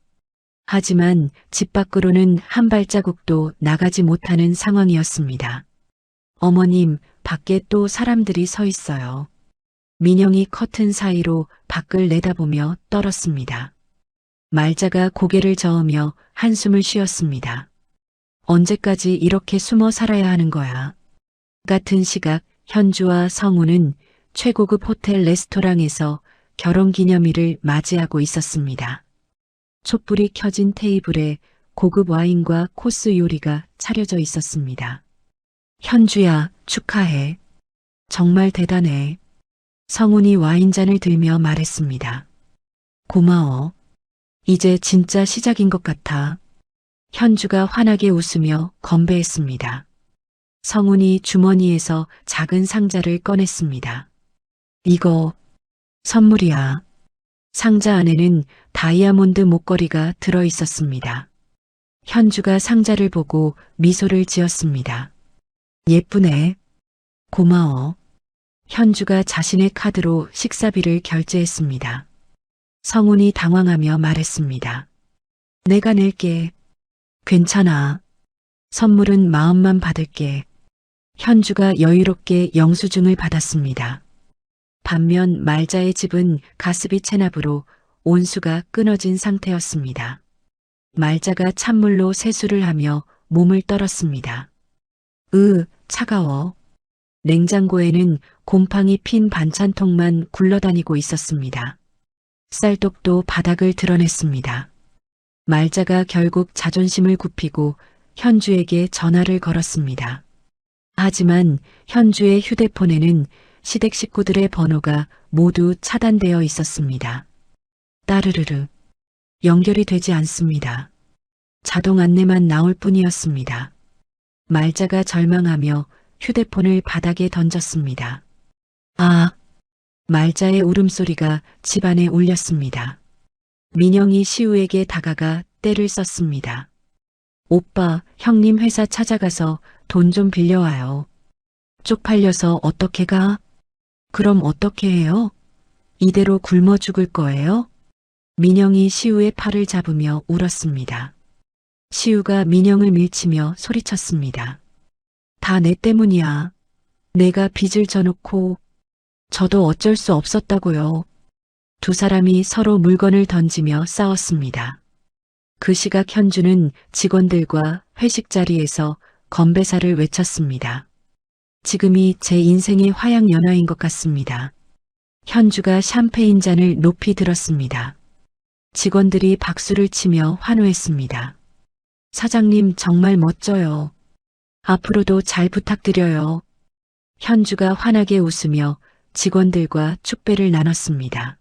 하지만 집 밖으로는 한 발자국도 나가지 못하는 상황이었습니다. 어머님, 밖에 또 사람들이 서 있어요. 민영이 커튼 사이로 밖을 내다보며 떨었습니다. 말자가 고개를 저으며 한숨을 쉬었습니다. 언제까지 이렇게 숨어 살아야 하는 거야? 같은 시각 현주와 성우는 최고급 호텔 레스토랑에서 결혼기념일을 맞이하고 있었습니다. 촛불이 켜진 테이블에 고급 와인과 코스 요리가 차려져 있었습니다. 현주야, 축하해. 정말 대단해. 성훈이 와인잔을 들며 말했습니다. 고마워. 이제 진짜 시작인 것 같아. 현주가 환하게 웃으며 건배했습니다. 성훈이 주머니에서 작은 상자를 꺼냈습니다. 이거 선물이야. 상자 안에는 다이아몬드 목걸이가 들어 있었습니다. 현주가 상자를 보고 미소를 지었습니다. 예쁘네. 고마워. 현주가 자신의 카드로 식사비를 결제했습니다. 성훈이 당황하며 말했습니다. 내가 낼게. 괜찮아. 선물은 마음만 받을게. 현주가 여유롭게 영수증을 받았습니다. 반면 말자의 집은 가스비 체납으로 온수가 끊어진 상태였습니다. 말자가 찬물로 세수를 하며 몸을 떨었습니다. 차가워. 냉장고에는 곰팡이 핀 반찬통만 굴러다니고 있었습니다. 쌀떡도 바닥을 드러냈습니다. 말자가 결국 자존심을 굽히고 현주에게 전화를 걸었습니다. 하지만 현주의 휴대폰에는 시댁 식구들의 번호가 모두 차단되어 있었습니다. 따르르르. 연결이 되지 않습니다. 자동 안내만 나올 뿐이었습니다. 말자가 절망하며 휴대폰을 바닥에 던졌습니다. 아! 말자의 울음소리가 집안에 울렸습니다. 민영이 시우에게 다가가 떼를 썼습니다. 오빠, 형님 회사 찾아가서 돈 좀 빌려와요. 쪽팔려서 어떻게 가? 그럼 어떻게 해요? 이대로 굶어 죽을 거예요? 민영이 시우의 팔을 잡으며 울었습니다. 시우가 민영을 밀치며 소리쳤습니다. 다 내 때문이야. 내가 빚을 져놓고 저도 어쩔 수 없었다고요. 두 사람이 서로 물건을 던지며 싸웠습니다. 그 시각 현주는 직원들과 회식 자리에서 건배사를 외쳤습니다. 지금이 제 인생의 화양연화인 것 같습니다. 현주가 샴페인 잔을 높이 들었습니다. 직원들이 박수를 치며 환호했습니다. 사장님 정말 멋져요. 앞으로도 잘 부탁드려요. 현주가 환하게 웃으며 직원들과 축배를 나눴습니다.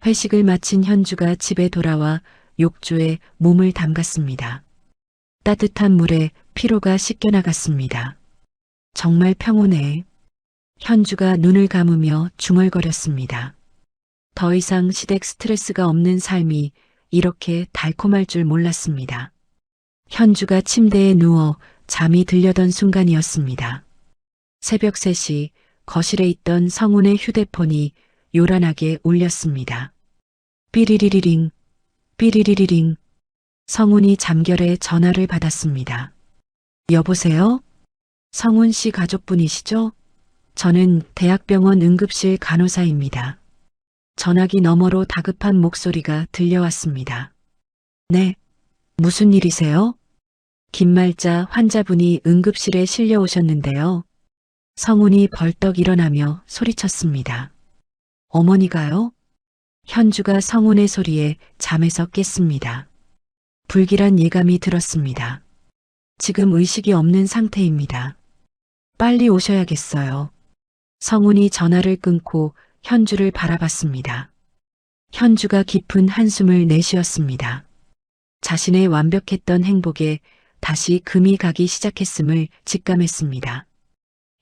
회식을 마친 현주가 집에 돌아와 욕조에 몸을 담갔습니다. 따뜻한 물에 피로가 씻겨나갔습니다. 정말 평온해. 현주가 눈을 감으며 중얼거렸습니다. 더 이상 시댁 스트레스가 없는 삶이 이렇게 달콤할 줄 몰랐습니다. 현주가 침대에 누워 잠이 들려던 순간이었습니다. 새벽 3시 거실에 있던 성훈의 휴대폰이 요란하게 울렸습니다. 삐리리리링, 삐리리리링. 성훈이 잠결에 전화를 받았습니다. 여보세요? 성훈 씨 가족분이시죠? 저는 대학병원 응급실 간호사입니다. 전화기 너머로 다급한 목소리가 들려왔습니다. 네, 무슨 일이세요? 김말자 환자분이 응급실에 실려오셨는데요. 성훈이 벌떡 일어나며 소리쳤습니다. 어머니가요? 현주가 성훈의 소리에 잠에서 깼습니다. 불길한 예감이 들었습니다. 지금 의식이 없는 상태입니다. 빨리 오셔야겠어요. 성훈이 전화를 끊고 현주를 바라봤습니다. 현주가 깊은 한숨을 내쉬었습니다. 자신의 완벽했던 행복에 다시 금이 가기 시작했음을 직감했습니다.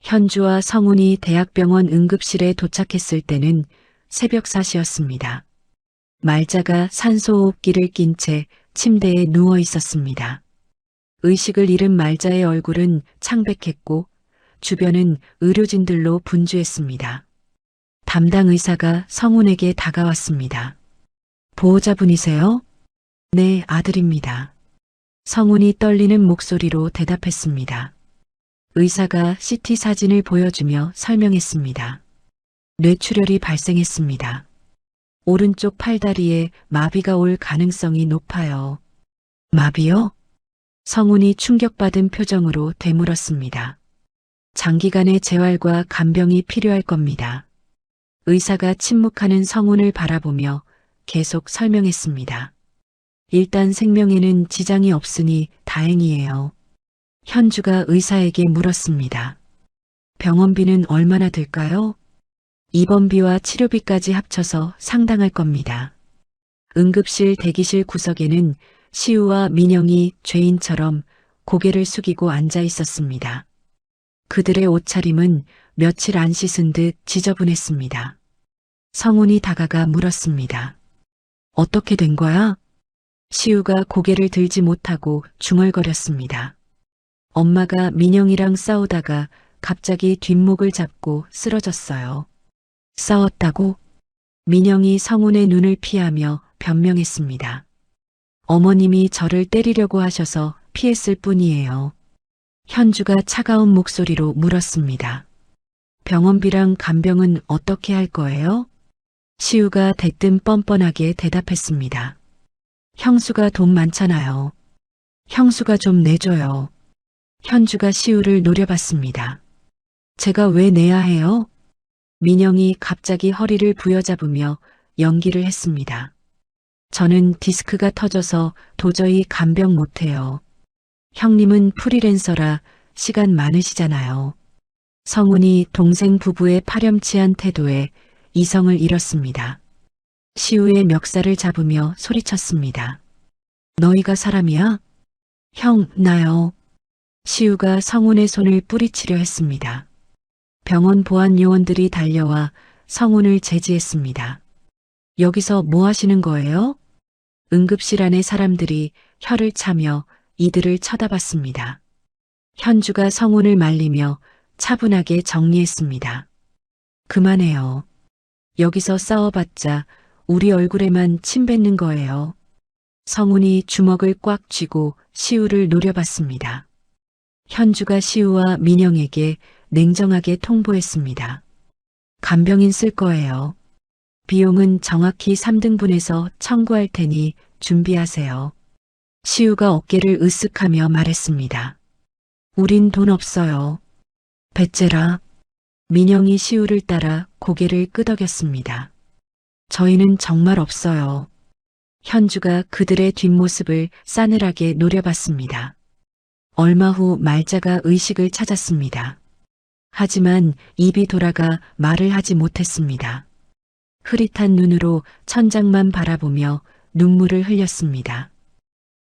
현주와 성훈이 대학병원 응급실에 도착했을 때는 새벽 4시였습니다. 말자가 산소호흡기를 낀 채 침대에 누워 있었습니다. 의식을 잃은 말자의 얼굴은 창백했고 주변은 의료진들로 분주했습니다. 담당 의사가 성훈에게 다가왔습니다. 보호자분이세요? 네, 아들입니다. 성훈이 떨리는 목소리로 대답했습니다. 의사가 CT 사진을 보여주며 설명했습니다. 뇌출혈이 발생했습니다. 오른쪽 팔다리에 마비가 올 가능성이 높아요. 마비요? 성훈이 충격받은 표정으로 되물었습니다. 장기간의 재활과 간병이 필요할 겁니다. 의사가 침묵하는 성훈을 바라보며 계속 설명했습니다. 일단 생명에는 지장이 없으니 다행이에요. 현주가 의사에게 물었습니다. 병원비는 얼마나 들까요? 입원비와 치료비까지 합쳐서 상당할 겁니다. 응급실 대기실 구석에는 시우와 민영이 죄인처럼 고개를 숙이고 앉아 있었습니다. 그들의 옷차림은 며칠 안 씻은 듯 지저분했습니다. 성훈이 다가가 물었습니다. 어떻게 된 거야? 시우가 고개를 들지 못하고 중얼거렸습니다. 엄마가 민영이랑 싸우다가 갑자기 뒷목을 잡고 쓰러졌어요. 싸웠다고? 민영이 성훈의 눈을 피하며 변명했습니다. 어머님이 저를 때리려고 하셔서 피했을 뿐이에요. 현주가 차가운 목소리로 물었습니다. 병원비랑 간병은 어떻게 할 거예요? 시우가 대뜸 뻔뻔하게 대답했습니다. 형수가 돈 많잖아요. 형수가 좀 내줘요. 현주가 시우를 노려봤습니다. 제가 왜 내야 해요? 민영이 갑자기 허리를 부여잡으며 연기를 했습니다. 저는 디스크가 터져서 도저히 간병 못해요. 형님은 프리랜서라 시간 많으시잖아요. 성훈이 동생 부부의 파렴치한 태도에 이성을 잃었습니다. 시우의 멱살을 잡으며 소리쳤습니다. 너희가 사람이야? 형, 나요. 시우가 성훈의 손을 뿌리치려 했습니다. 병원 보안 요원들이 달려와 성훈을 제지했습니다. 여기서 뭐 하시는 거예요? 응급실 안의 사람들이 혀를 차며 이들을 쳐다봤습니다. 현주가 성훈을 말리며 차분하게 정리했습니다. 그만해요. 여기서 싸워봤자 우리 얼굴에만 침 뱉는 거예요. 성훈이 주먹을 꽉 쥐고 시우를 노려봤습니다. 현주가 시우와 민영에게 냉정하게 통보했습니다. 간병인 쓸 거예요. 비용은 정확히 3등분해서 청구할 테니 준비하세요. 시우가 어깨를 으쓱하며 말했습니다. 우린 돈 없어요. 배째라. 민영이 시우를 따라 고개를 끄덕였습니다. 저희는 정말 없어요. 현주가 그들의 뒷모습을 싸늘하게 노려봤습니다. 얼마 후 말자가 의식을 찾았습니다. 하지만 입이 돌아가 말을 하지 못했습니다. 흐릿한 눈으로 천장만 바라보며 눈물을 흘렸습니다.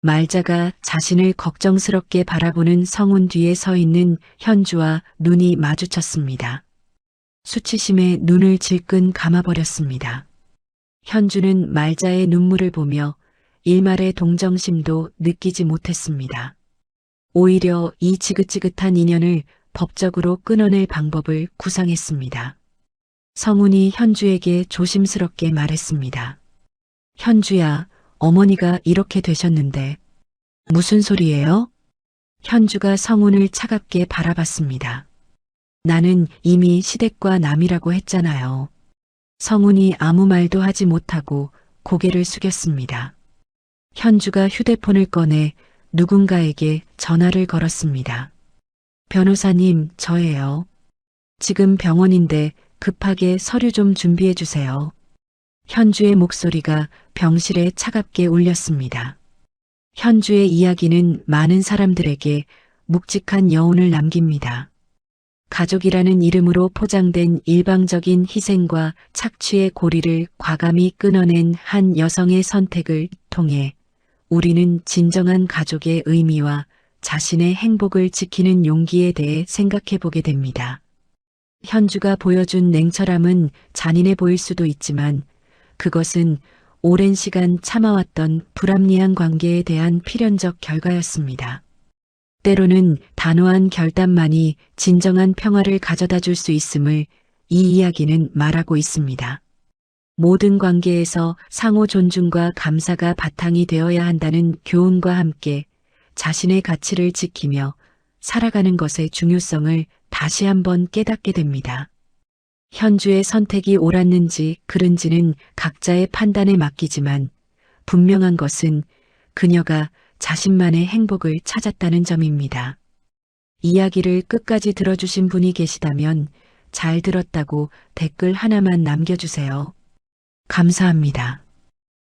말자가 자신을 걱정스럽게 바라보는 성훈 뒤에 서 있는 현주와 눈이 마주쳤습니다. 수치심에 눈을 질끈 감아버렸습니다. 현주는 말자의 눈물을 보며 일말의 동정심도 느끼지 못했습니다. 오히려 이 지긋지긋한 인연을 법적으로 끊어낼 방법을 구상했습니다. 성훈이 현주에게 조심스럽게 말했습니다. 현주야, 어머니가 이렇게 되셨는데 무슨 소리예요? 현주가 성훈을 차갑게 바라봤습니다. 나는 이미 시댁과 남이라고 했잖아요. 성훈이 아무 말도 하지 못하고 고개를 숙였습니다. 현주가 휴대폰을 꺼내 누군가에게 전화를 걸었습니다. 변호사님, 저예요. 지금 병원인데 급하게 서류 좀 준비해 주세요. 현주의 목소리가 병실에 차갑게 울렸습니다. 현주의 이야기는 많은 사람들에게 묵직한 여운을 남깁니다. 가족이라는 이름으로 포장된 일방적인 희생과 착취의 고리를 과감히 끊어낸 한 여성의 선택을 통해 우리는 진정한 가족의 의미와 자신의 행복을 지키는 용기에 대해 생각해 보게 됩니다. 현주가 보여준 냉철함은 잔인해 보일 수도 있지만 그것은 오랜 시간 참아왔던 불합리한 관계에 대한 필연적 결과였습니다. 때로는 단호한 결단만이 진정한 평화를 가져다 줄 수 있음을 이 이야기는 말하고 있습니다. 모든 관계에서 상호 존중과 감사가 바탕이 되어야 한다는 교훈과 함께 자신의 가치를 지키며 살아가는 것의 중요성을 다시 한번 깨닫게 됩니다. 현주의 선택이 옳았는지 그른지는 각자의 판단에 맡기지만 분명한 것은 그녀가 자신만의 행복을 찾았다는 점입니다. 이야기를 끝까지 들어주신 분이 계시다면 잘 들었다고 댓글 하나만 남겨주세요. 감사합니다.